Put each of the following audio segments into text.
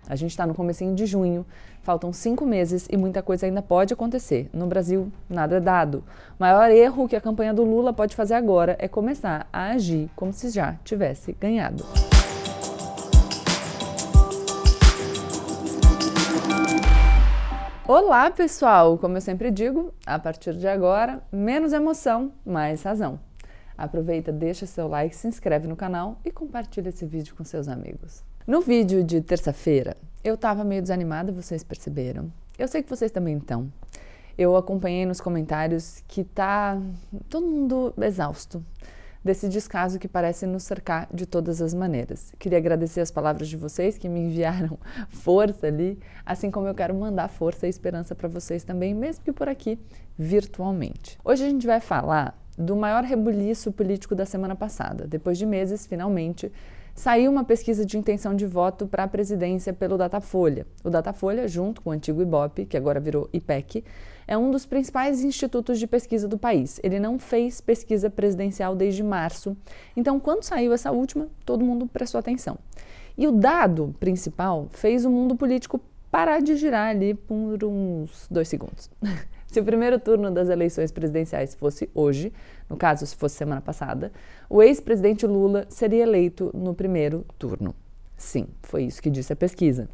A gente está no comecinho de junho, faltam 5 meses e muita coisa ainda pode acontecer. No Brasil, nada é dado. O maior erro que a campanha do Lula pode fazer agora é começar a agir como se já tivesse ganhado. Olá, pessoal! Como eu sempre digo, a partir de agora, menos emoção, mais razão. Aproveita, deixa seu like, se inscreve no canal e compartilha esse vídeo com seus amigos. No vídeo de terça-feira, eu tava meio desanimada, vocês perceberam. Eu sei que vocês também estão. Eu acompanhei nos comentários que tá todo mundo exausto desse descaso que parece nos cercar de todas as maneiras. Queria agradecer as palavras de vocês que me enviaram força ali, assim como eu quero mandar força e esperança para vocês também, mesmo que por aqui, virtualmente. Hoje a gente vai falar do maior rebuliço político da semana passada. Depois de meses, finalmente, saiu uma pesquisa de intenção de voto para a presidência pelo Datafolha. O Datafolha, junto com o antigo Ibope, que agora virou IPEC, é um dos principais institutos de pesquisa do país. Ele não fez pesquisa presidencial desde março, então quando saiu essa última, todo mundo prestou atenção. E o dado principal fez o mundo político parar de girar ali por uns 2 segundos. Se o primeiro turno das eleições presidenciais fosse hoje, no caso, se fosse semana passada, o ex-presidente Lula seria eleito no primeiro turno. Sim, foi isso que disse a pesquisa.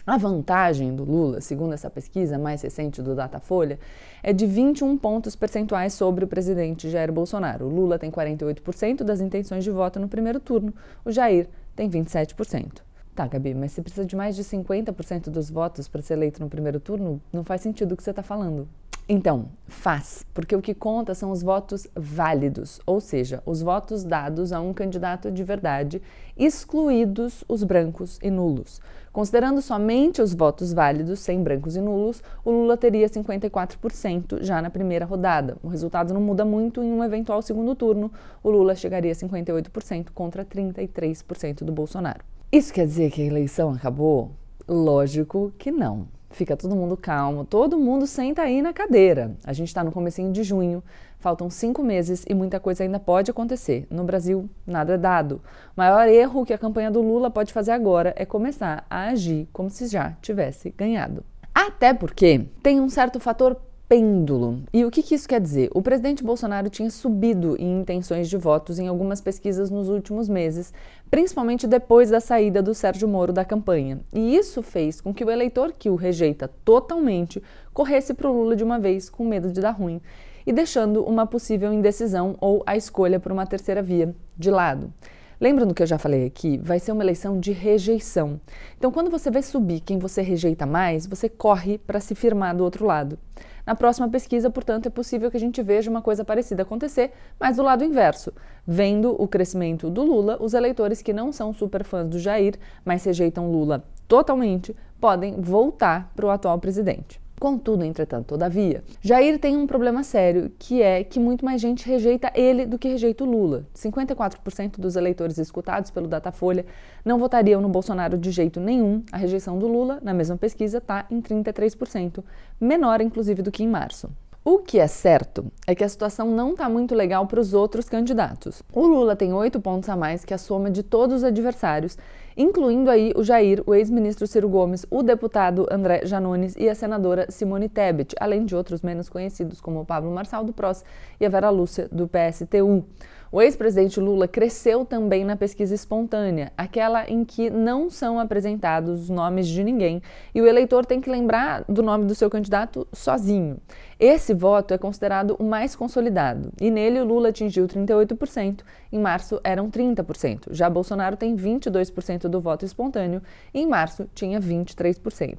A vantagem do Lula, segundo essa pesquisa mais recente do Datafolha, é de 21 pontos percentuais sobre o presidente Jair Bolsonaro. O Lula tem 48% das intenções de voto no primeiro turno, o Jair tem 27%. Tá, Gabi, mas se precisa de mais de 50% dos votos para ser eleito no primeiro turno, não faz sentido o que você está falando. Então, faz, porque o que conta são os votos válidos, ou seja, os votos dados a um candidato de verdade, excluídos os brancos e nulos. Considerando somente os votos válidos, sem brancos e nulos, o Lula teria 54% já na primeira rodada. O resultado não muda muito em um eventual segundo turno, o Lula chegaria a 58% contra 33% do Bolsonaro. Isso quer dizer que a eleição acabou? Lógico que não. Fica todo mundo calmo, todo mundo senta aí na cadeira. A gente está no comecinho de junho, faltam 5 meses e muita coisa ainda pode acontecer. No Brasil, nada é dado. O maior erro que a campanha do Lula pode fazer agora é começar a agir como se já tivesse ganhado. Até porque tem um certo fator pêndulo. E o que isso quer dizer? O presidente Bolsonaro tinha subido em intenções de votos em algumas pesquisas nos últimos meses, principalmente depois da saída do Sérgio Moro da campanha. E isso fez com que o eleitor que o rejeita totalmente corresse para o Lula de uma vez, com medo de dar ruim, e deixando uma possível indecisão ou a escolha por uma terceira via de lado. Lembra do que eu já falei aqui? Vai ser uma eleição de rejeição. Então, quando você vê subir quem você rejeita mais, você corre para se firmar do outro lado. Na próxima pesquisa, portanto, é possível que a gente veja uma coisa parecida acontecer, mas do lado inverso. Vendo o crescimento do Lula, os eleitores que não são super fãs do Jair, mas rejeitam Lula totalmente, podem voltar para o atual presidente. Contudo, entretanto, todavia, Jair tem um problema sério, que é que muito mais gente rejeita ele do que rejeita o Lula. 54% dos eleitores escutados pelo Datafolha não votariam no Bolsonaro de jeito nenhum. A rejeição do Lula, na mesma pesquisa, está em 33%, menor inclusive do que em março. O que é certo é que a situação não está muito legal para os outros candidatos. O Lula tem 8 pontos a mais que a soma de todos os adversários, incluindo aí o Jair, o ex-ministro Ciro Gomes, o deputado André Janones e a senadora Simone Tebet, além de outros menos conhecidos como o Pablo Marçal do PROS e a Vera Lúcia do PSTU. O ex-presidente Lula cresceu também na pesquisa espontânea, aquela em que não são apresentados os nomes de ninguém e o eleitor tem que lembrar do nome do seu candidato sozinho. Esse voto é considerado o mais consolidado e nele o Lula atingiu 38%, em março eram 30%. Já Bolsonaro tem 22% do voto espontâneo e em março tinha 23%.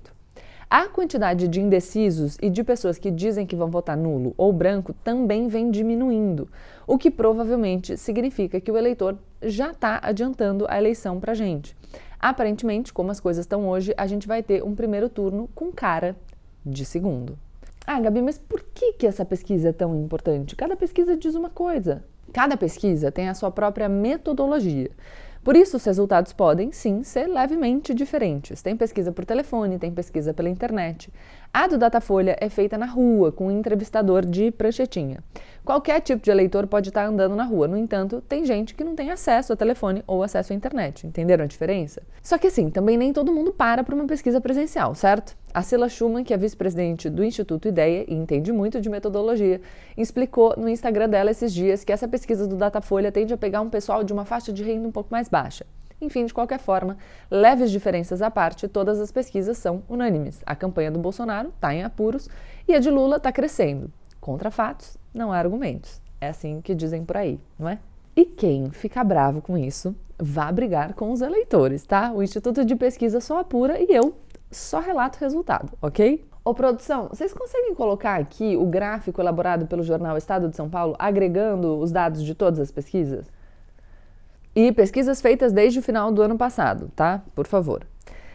A quantidade de indecisos e de pessoas que dizem que vão votar nulo ou branco também vem diminuindo, o que provavelmente significa que o eleitor já está adiantando a eleição para a gente. Aparentemente, como as coisas estão hoje, a gente vai ter um primeiro turno com cara de segundo. Ah, Gabi, mas por que essa pesquisa é tão importante? Cada pesquisa diz uma coisa. Cada pesquisa tem a sua própria metodologia. Por isso, os resultados podem, sim, ser levemente diferentes. Tem pesquisa por telefone, tem pesquisa pela internet. A do Datafolha é feita na rua, com um entrevistador de pranchetinha. Qualquer tipo de eleitor pode estar andando na rua. No entanto, tem gente que não tem acesso ao telefone ou acesso à internet. Entenderam a diferença? Só que assim, também nem todo mundo para uma pesquisa presencial, certo? A Cila Schumann, que é vice-presidente do Instituto Ideia e entende muito de metodologia, explicou no Instagram dela esses dias que essa pesquisa do Datafolha tende a pegar um pessoal de uma faixa de renda um pouco mais baixa. Enfim, de qualquer forma, leves diferenças à parte, todas as pesquisas são unânimes. A campanha do Bolsonaro está em apuros e a de Lula está crescendo. Contra fatos, não há argumentos. É assim que dizem por aí, não é? E quem fica bravo com isso, vá brigar com os eleitores, tá? O Instituto de Pesquisa só apura e eu só relato o resultado, ok? Ô, produção, vocês conseguem colocar aqui o gráfico elaborado pelo jornal Estado de São Paulo, agregando os dados de todas as pesquisas? E pesquisas feitas desde o final do ano passado, tá? Por favor.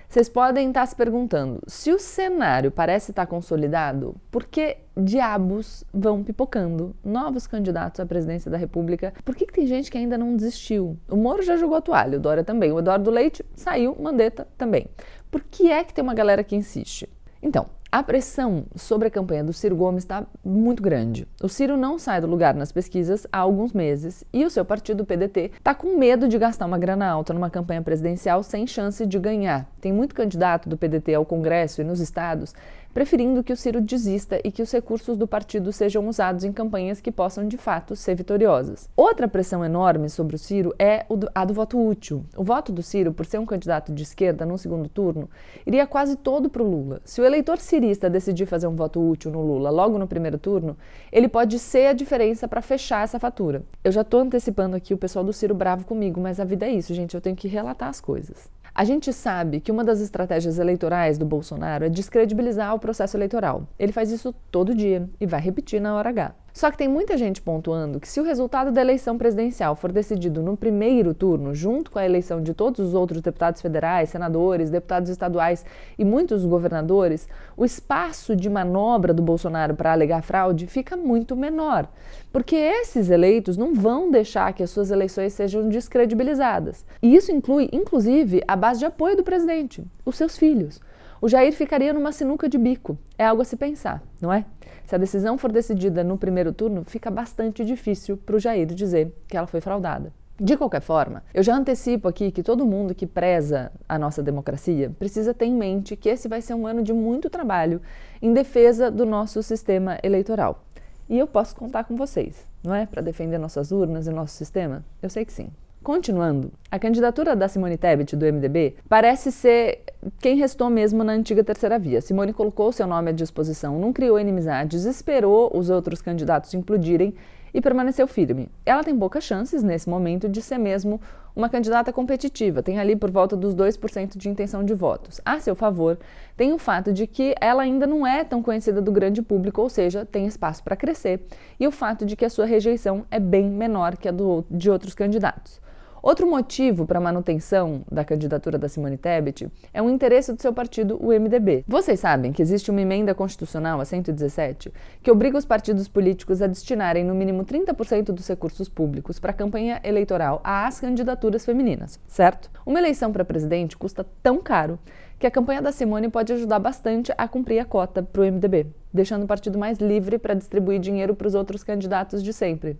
Vocês podem estar se perguntando, se o cenário parece estar consolidado, por que diabos vão pipocando novos candidatos à presidência da República? Por que tem gente que ainda não desistiu? O Moro já jogou a toalha, o Dória também, o Eduardo Leite saiu, Mandetta também. Por que é que tem uma galera que insiste? Então, a pressão sobre a campanha do Ciro Gomes está muito grande. O Ciro não sai do lugar nas pesquisas há alguns meses e o seu partido, o PDT, está com medo de gastar uma grana alta numa campanha presidencial sem chance de ganhar. Tem muito candidato do PDT ao Congresso e nos estados preferindo que o Ciro desista e que os recursos do partido sejam usados em campanhas que possam, de fato, ser vitoriosas. Outra pressão enorme sobre o Ciro é a do voto útil. O voto do Ciro, por ser um candidato de esquerda no segundo turno, iria quase todo para o Lula. Se o eleitor cirista decidir fazer um voto útil no Lula logo no primeiro turno, ele pode ser a diferença para fechar essa fatura. Eu já estou antecipando aqui o pessoal do Ciro bravo comigo, mas a vida é isso, gente, eu tenho que relatar as coisas. A gente sabe que uma das estratégias eleitorais do Bolsonaro é descredibilizar o processo eleitoral. Ele faz isso todo dia e vai repetir na hora H. Só que tem muita gente pontuando que se o resultado da eleição presidencial for decidido no primeiro turno, junto com a eleição de todos os outros deputados federais, senadores, deputados estaduais e muitos governadores, o espaço de manobra do Bolsonaro para alegar fraude fica muito menor, porque esses eleitos não vão deixar que as suas eleições sejam descredibilizadas. E isso inclui, inclusive, a base de apoio do presidente, os seus filhos. O Jair ficaria numa sinuca de bico. É algo a se pensar, não é? Se a decisão for decidida no primeiro turno, fica bastante difícil para o Jair dizer que ela foi fraudada. De qualquer forma, eu já antecipo aqui que todo mundo que preza a nossa democracia precisa ter em mente que esse vai ser um ano de muito trabalho em defesa do nosso sistema eleitoral. E eu posso contar com vocês, não é? Para defender nossas urnas e nosso sistema? Eu sei que sim. Continuando, a candidatura da Simone Tebet, do MDB, parece ser quem restou mesmo na antiga terceira via. Simone colocou seu nome à disposição, não criou inimizades, esperou os outros candidatos implodirem e permaneceu firme. Ela tem poucas chances, nesse momento, de ser mesmo uma candidata competitiva, tem ali por volta dos 2% de intenção de votos. A seu favor, tem o fato de que ela ainda não é tão conhecida do grande público, ou seja, tem espaço para crescer, e o fato de que a sua rejeição é bem menor que a de outros candidatos. Outro motivo para a manutenção da candidatura da Simone Tebet é o interesse do seu partido, o MDB. Vocês sabem que existe uma emenda constitucional, a 117, que obriga os partidos políticos a destinarem no mínimo 30% dos recursos públicos para a campanha eleitoral às candidaturas femininas, certo? Uma eleição para presidente custa tão caro que a campanha da Simone pode ajudar bastante a cumprir a cota para o MDB, deixando o partido mais livre para distribuir dinheiro para os outros candidatos de sempre.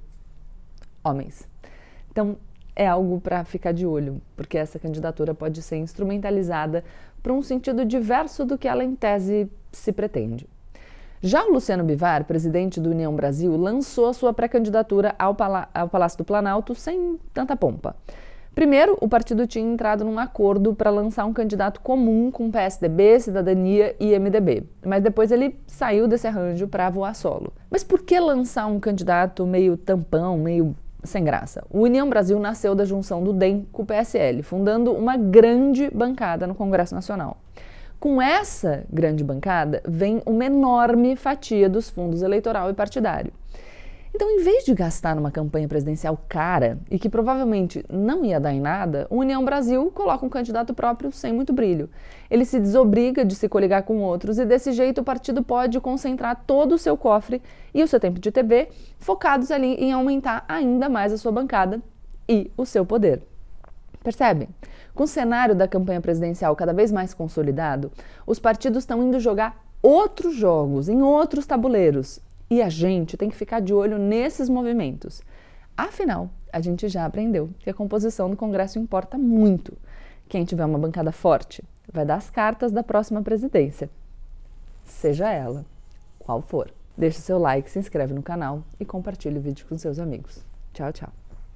Homens. Então, é algo para ficar de olho, porque essa candidatura pode ser instrumentalizada para um sentido diverso do que ela, em tese, se pretende. Já o Luciano Bivar, presidente do União Brasil, lançou a sua pré-candidatura ao Palácio do Planalto sem tanta pompa. Primeiro, o partido tinha entrado num acordo para lançar um candidato comum com PSDB, Cidadania e MDB, mas depois ele saiu desse arranjo para voar solo. Mas por que lançar um candidato meio tampão, meio sem graça? O União Brasil nasceu da junção do DEM com o PSL, fundando uma grande bancada no Congresso Nacional. Com essa grande bancada, vem uma enorme fatia dos fundos eleitoral e partidário. Então, em vez de gastar numa campanha presidencial cara e que provavelmente não ia dar em nada, o União Brasil coloca um candidato próprio sem muito brilho. Ele se desobriga de se coligar com outros e, desse jeito, o partido pode concentrar todo o seu cofre e o seu tempo de TV focados ali em aumentar ainda mais a sua bancada e o seu poder. Percebem? Com o cenário da campanha presidencial cada vez mais consolidado, os partidos estão indo jogar outros jogos, em outros tabuleiros. E a gente tem que ficar de olho nesses movimentos. Afinal, a gente já aprendeu que a composição do Congresso importa muito. Quem tiver uma bancada forte vai dar as cartas da próxima presidência. Seja ela qual for. Deixe seu like, se inscreve no canal e compartilhe o vídeo com seus amigos. Tchau, tchau.